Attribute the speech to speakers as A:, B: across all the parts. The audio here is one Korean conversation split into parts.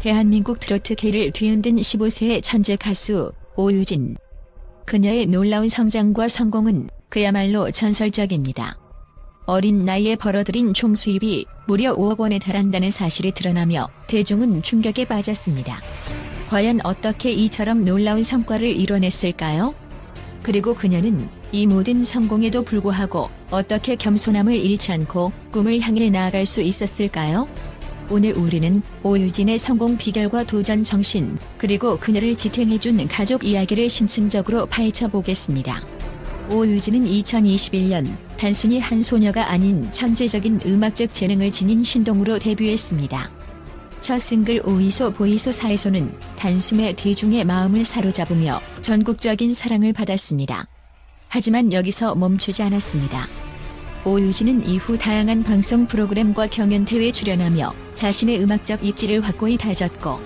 A: 대한민국 트로트계를 뒤흔든 15세의 천재 가수 오유진. 그녀의 놀라운 성장과 성공은 그야말로 전설적입니다. 어린 나이에 벌어들인 총 수입이 무려 5억 원에 달한다는 사실이 드러나며 대중은 충격에 빠졌습니다. 과연 어떻게 이처럼 놀라운 성과를 이뤄냈을까요? 그리고 그녀는 이 모든 성공에도 불구하고 어떻게 겸손함을 잃지 않고 꿈을 향해 나아갈 수 있었을까요? 오늘 우리는 오유진의 성공 비결과 도전 정신, 그리고 그녀를 지탱해준 가족 이야기를 심층적으로 파헤쳐 보겠습니다. 오유진은 2021년 단순히 한 소녀가 아닌 천재적인 음악적 재능을 지닌 신동으로 데뷔했습니다. 첫 싱글 오이소 보이소 사이소는 단숨에 대중의 마음을 사로잡으며 전국적인 사랑을 받았습니다. 하지만 여기서 멈추지 않았습니다. 오유진은 이후 다양한 방송 프로그램과 경연대회에 출연하며 자신의 음악적 입지를 확고히 다졌고,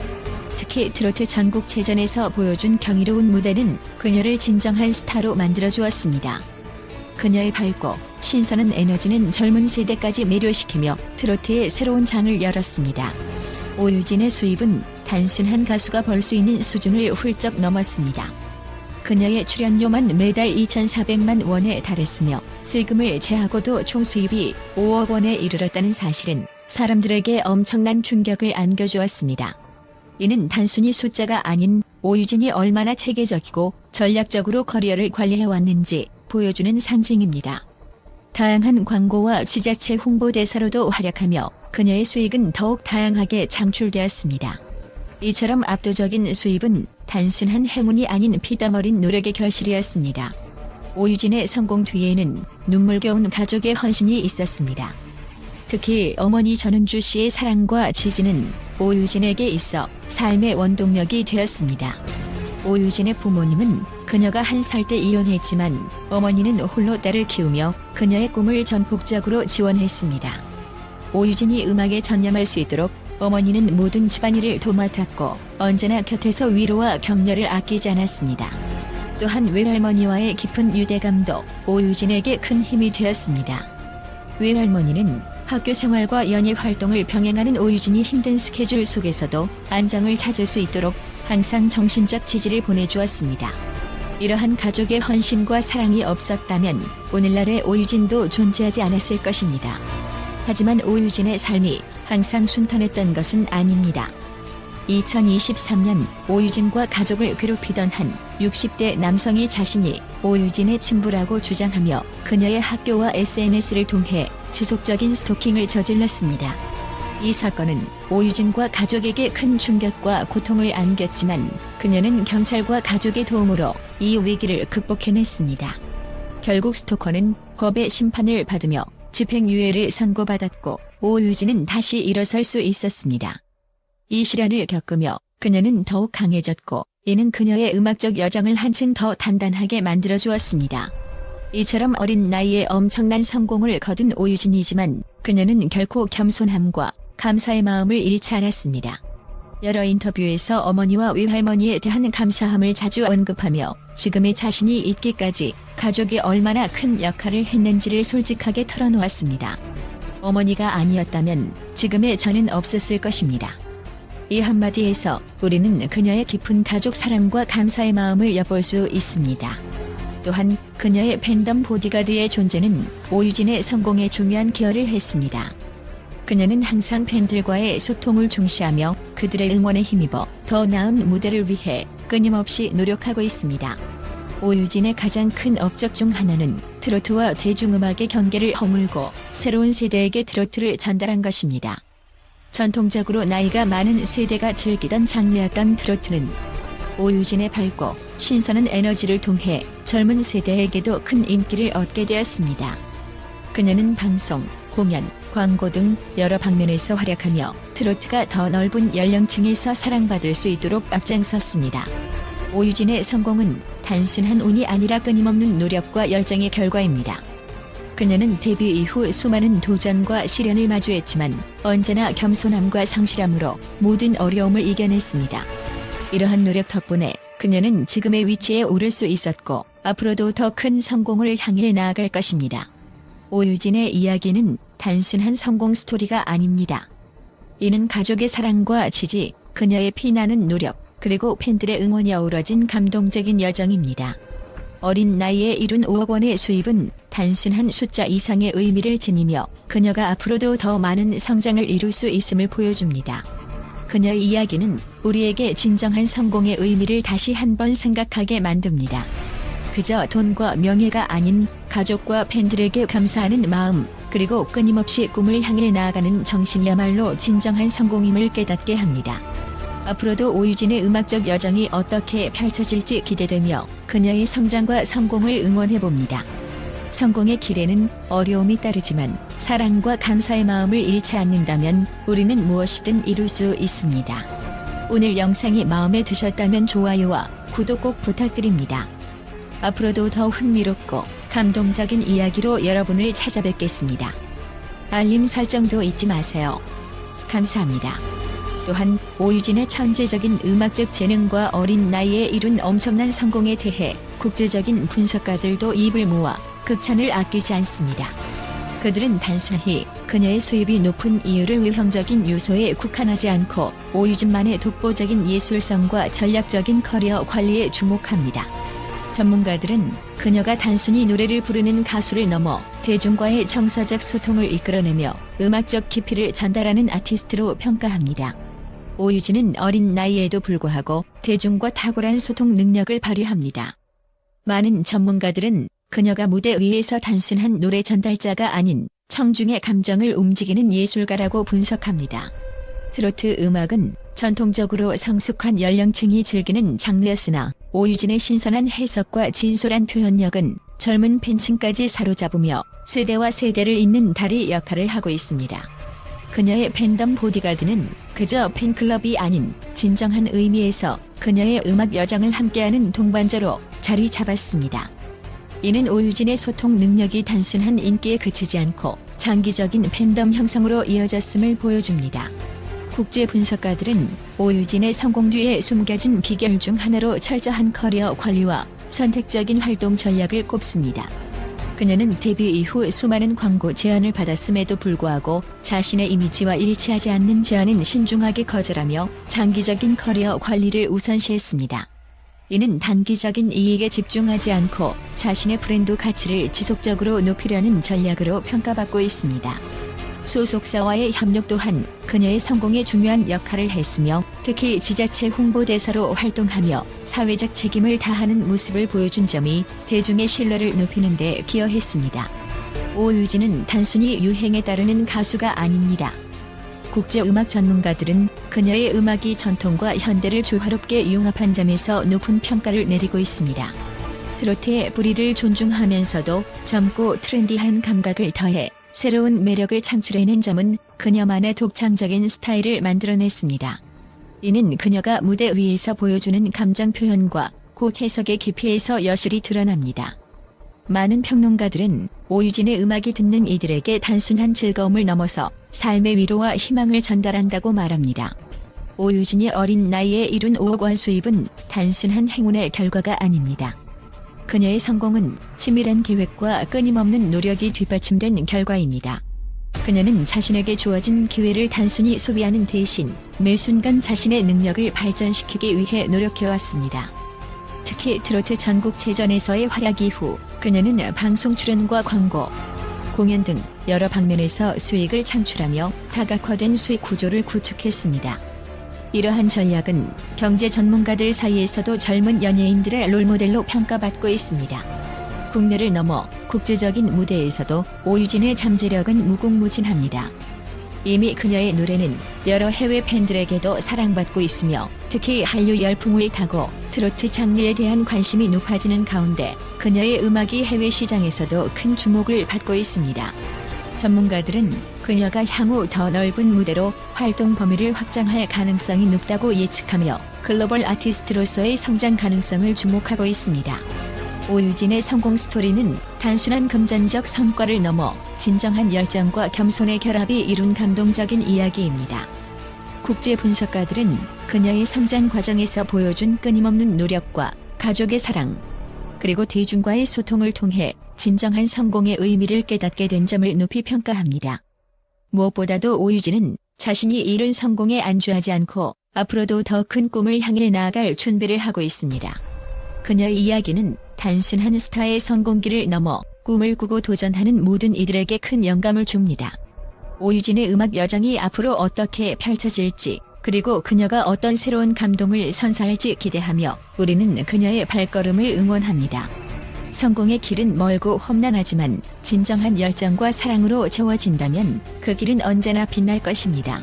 A: 특히 트로트 전국체전에서 보여준 경이로운 무대는 그녀를 진정한 스타로 만들어주었습니다. 그녀의 밝고 신선한 에너지는 젊은 세대까지 매료시키며 트로트의 새로운 장을 열었습니다. 오유진의 수입은 단순한 가수가 벌 수 있는 수준을 훌쩍 넘었습니다. 그녀의 출연료만 매달 2,400만 원에 달했으며 세금을 제하고도 총 수입이 5억 원에 이르렀다는 사실은 사람들에게 엄청난 충격을 안겨주었습니다. 이는 단순히 숫자가 아닌 오유진이 얼마나 체계적이고 전략적으로 커리어를 관리해왔는지 보여주는 상징입니다. 다양한 광고와 지자체 홍보대사로도 활약하며 그녀의 수익은 더욱 다양하게 창출되었습니다. 이처럼 압도적인 수입은 단순한 행운이 아닌 피땀 어린 노력의 결실이었습니다. 오유진의 성공 뒤에는 눈물겨운 가족의 헌신이 있었습니다. 특히 어머니 전은주 씨의 사랑과 지지는 오유진에게 있어 삶의 원동력이 되었습니다. 오유진의 부모님은 그녀가 1살 때 이혼했지만 어머니는 홀로 딸을 키우며 그녀의 꿈을 전폭적으로 지원했습니다. 오유진이 음악에 전념할 수 있도록 어머니는 모든 집안일을 도맡았고 언제나 곁에서 위로와 격려를 아끼지 않았습니다. 또한 외할머니와의 깊은 유대감도 오유진에게 큰 힘이 되었습니다. 외할머니는 학교 생활과 연예 활동을 병행하는 오유진이 힘든 스케줄 속에서도 안정을 찾을 수 있도록 항상 정신적 지지를 보내주었습니다. 이러한 가족의 헌신과 사랑이 없었다면 오늘날의 오유진도 존재하지 않았을 것입니다. 하지만 오유진의 삶이 항상 순탄했던 것은 아닙니다. 2023년 오유진과 가족을 괴롭히던 한 60대 남성이 자신이 오유진의 친부라고 주장하며 그녀의 학교와 SNS를 통해 지속적인 스토킹을 저질렀습니다. 이 사건은 오유진과 가족에게 큰 충격과 고통을 안겼지만 그녀는 경찰과 가족의 도움으로 이 위기를 극복해냈습니다. 결국 스토커는 법의 심판을 받으며 집행유예를 선고받았고 오유진은 다시 일어설 수 있었습니다. 이 시련을 겪으며 그녀는 더욱 강해졌고 이는 그녀의 음악적 여정을 한층 더 단단하게 만들어주었습니다. 이처럼 어린 나이에 엄청난 성공을 거둔 오유진이지만 그녀는 결코 겸손함과 감사의 마음을 잃지 않았습니다. 여러 인터뷰에서 어머니와 외할머니에 대한 감사함을 자주 언급하며 지금의 자신이 있기까지 가족이 얼마나 큰 역할을 했는지를 솔직하게 털어놓았습니다. 어머니가 아니었다면 지금의 저는 없었을 것입니다. 이 한마디에서 우리는 그녀의 깊은 가족 사랑과 감사의 마음을 엿볼 수 있습니다. 또한 그녀의 팬덤 보디가드의 존재는 오유진의 성공에 중요한 기여를 했습니다. 그녀는 항상 팬들과의 소통을 중시하며 그들의 응원에 힘입어 더 나은 무대를 위해 끊임없이 노력하고 있습니다. 오유진의 가장 큰 업적 중 하나는 트로트와 대중음악의 경계를 허물고 새로운 세대에게 트로트를 전달한 것입니다. 전통적으로 나이가 많은 세대가 즐기던 장르였던 트로트는 오유진의 밝고 신선한 에너지를 통해 젊은 세대에게도 큰 인기를 얻게 되었습니다. 그녀는 방송, 공연, 광고 등 여러 방면에서 활약하며 트로트가 더 넓은 연령층에서 사랑받을 수 있도록 앞장섰습니다. 오유진의 성공은 단순한 운이 아니라 끊임없는 노력과 열정의 결과입니다. 그녀는 데뷔 이후 수많은 도전과 시련을 마주했지만 언제나 겸손함과 성실함으로 모든 어려움을 이겨냈습니다. 이러한 노력 덕분에 그녀는 지금의 위치에 오를 수 있었고 앞으로도 더 큰 성공을 향해 나아갈 것입니다. 오유진의 이야기는 단순한 성공 스토리가 아닙니다. 이는 가족의 사랑과 지지, 그녀의 피나는 노력, 그리고 팬들의 응원이 어우러진 감동적인 여정입니다. 어린 나이에 이룬 5억 원의 수입은 단순한 숫자 이상의 의미를 지니며 그녀가 앞으로도 더 많은 성장을 이룰 수 있음을 보여줍니다. 그녀의 이야기는 우리에게 진정한 성공의 의미를 다시 한번 생각하게 만듭니다. 그저 돈과 명예가 아닌 가족과 팬들에게 감사하는 마음, 그리고 끊임없이 꿈을 향해 나아가는 정신이야말로 진정한 성공임을 깨닫게 합니다. 앞으로도 오유진의 음악적 여정이 어떻게 펼쳐질지 기대되며 그녀의 성장과 성공을 응원해봅니다. 성공의 길에는 어려움이 따르지만 사랑과 감사의 마음을 잃지 않는다면 우리는 무엇이든 이룰 수 있습니다. 오늘 영상이 마음에 드셨다면 좋아요와 구독 꼭 부탁드립니다. 앞으로도 더 흥미롭고 감동적인 이야기로 여러분을 찾아뵙겠습니다. 알림 설정도 잊지 마세요. 감사합니다. 또한 오유진의 천재적인 음악적 재능과 어린 나이에 이룬 엄청난 성공에 대해 국제적인 분석가들도 입을 모아 극찬을 아끼지 않습니다. 그들은 단순히 그녀의 수입이 높은 이유를 외형적인 요소에 국한하지 않고 오유진만의 독보적인 예술성과 전략적인 커리어 관리에 주목합니다. 전문가들은 그녀가 단순히 노래를 부르는 가수를 넘어 대중과의 정서적 소통을 이끌어내며 음악적 깊이를 전달하는 아티스트로 평가합니다. 오유진은 어린 나이에도 불구하고 대중과 탁월한 소통 능력을 발휘합니다. 많은 전문가들은 그녀가 무대 위에서 단순한 노래 전달자가 아닌 청중의 감정을 움직이는 예술가라고 분석합니다. 트로트 음악은 전통적으로 성숙한 연령층이 즐기는 장르였으나 오유진의 신선한 해석과 진솔한 표현력은 젊은 팬층까지 사로잡으며 세대와 세대를 잇는 다리 역할을 하고 있습니다. 그녀의 팬덤 보디가드는 그저 팬클럽이 아닌 진정한 의미에서 그녀의 음악 여정을 함께하는 동반자로 자리 잡았습니다. 이는 오유진의 소통 능력이 단순한 인기에 그치지 않고 장기적인 팬덤 형성으로 이어졌음을 보여줍니다. 국제 분석가들은 오유진의 성공 뒤에 숨겨진 비결 중 하나로 철저한 커리어 관리와 선택적인 활동 전략을 꼽습니다. 그녀는 데뷔 이후 수많은 광고 제안을 받았음에도 불구하고 자신의 이미지와 일치하지 않는 제안은 신중하게 거절하며 장기적인 커리어 관리를 우선시했습니다. 이는 단기적인 이익에 집중하지 않고 자신의 브랜드 가치를 지속적으로 높이려는 전략으로 평가받고 있습니다. 소속사와의 협력 또한 그녀의 성공에 중요한 역할을 했으며 특히 지자체 홍보대사로 활동하며 사회적 책임을 다하는 모습을 보여준 점이 대중의 신뢰를 높이는 데 기여했습니다. 오유진은 단순히 유행에 따르는 가수가 아닙니다. 국제음악 전문가들은 그녀의 음악이 전통과 현대를 조화롭게 융합한 점에서 높은 평가를 내리고 있습니다. 트로트의 뿌리를 존중하면서도 젊고 트렌디한 감각을 더해 새로운 매력을 창출해낸 점은 그녀만의 독창적인 스타일을 만들어냈습니다. 이는 그녀가 무대 위에서 보여주는 감정 표현과 곡 해석의 깊이에서 여실히 드러납니다. 많은 평론가들은 오유진의 음악이 듣는 이들에게 단순한 즐거움을 넘어서 삶의 위로와 희망을 전달한다고 말합니다. 오유진이 어린 나이에 이룬 5억 원 수입은 단순한 행운의 결과가 아닙니다. 그녀의 성공은 치밀한 계획과 끊임없는 노력이 뒷받침된 결과입니다. 그녀는 자신에게 주어진 기회를 단순히 소비하는 대신 매 순간 자신의 능력을 발전시키기 위해 노력해왔습니다. 특히 트로트 전국체전에서의 활약 이후 그녀는 방송 출연과 광고, 공연 등 여러 방면에서 수익을 창출하며 다각화된 수익 구조를 구축했습니다. 이러한 전략은 경제 전문가들 사이에서도 젊은 연예인들의 롤모델로 평가받고 있습니다. 국내를 넘어 국제적인 무대에서도 오유진의 잠재력은 무궁무진합니다. 이미 그녀의 노래는 여러 해외 팬들에게도 사랑받고 있으며 특히 한류 열풍을 타고 트로트 장르에 대한 관심이 높아지는 가운데 그녀의 음악이 해외 시장에서도 큰 주목을 받고 있습니다. 전문가들은 그녀가 향후 더 넓은 무대로 활동 범위를 확장할 가능성이 높다고 예측하며 글로벌 아티스트로서의 성장 가능성을 주목하고 있습니다. 오유진의 성공 스토리는 단순한 금전적 성과를 넘어 진정한 열정과 겸손의 결합이 이룬 감동적인 이야기입니다. 국제 분석가들은 그녀의 성장 과정에서 보여준 끊임없는 노력과 가족의 사랑, 그리고 대중과의 소통을 통해 진정한 성공의 의미를 깨닫게 된 점을 높이 평가합니다. 무엇보다도 오유진은 자신이 이룬 성공에 안주하지 않고 앞으로도 더 큰 꿈을 향해 나아갈 준비를 하고 있습니다. 그녀의 이야기는 단순한 스타의 성공기를 넘어 꿈을 꾸고 도전하는 모든 이들에게 큰 영감을 줍니다. 오유진의 음악 여정이 앞으로 어떻게 펼쳐질지, 그리고 그녀가 어떤 새로운 감동을 선사할지 기대하며 우리는 그녀의 발걸음을 응원합니다. 성공의 길은 멀고 험난하지만 진정한 열정과 사랑으로 채워진다면 그 길은 언제나 빛날 것입니다.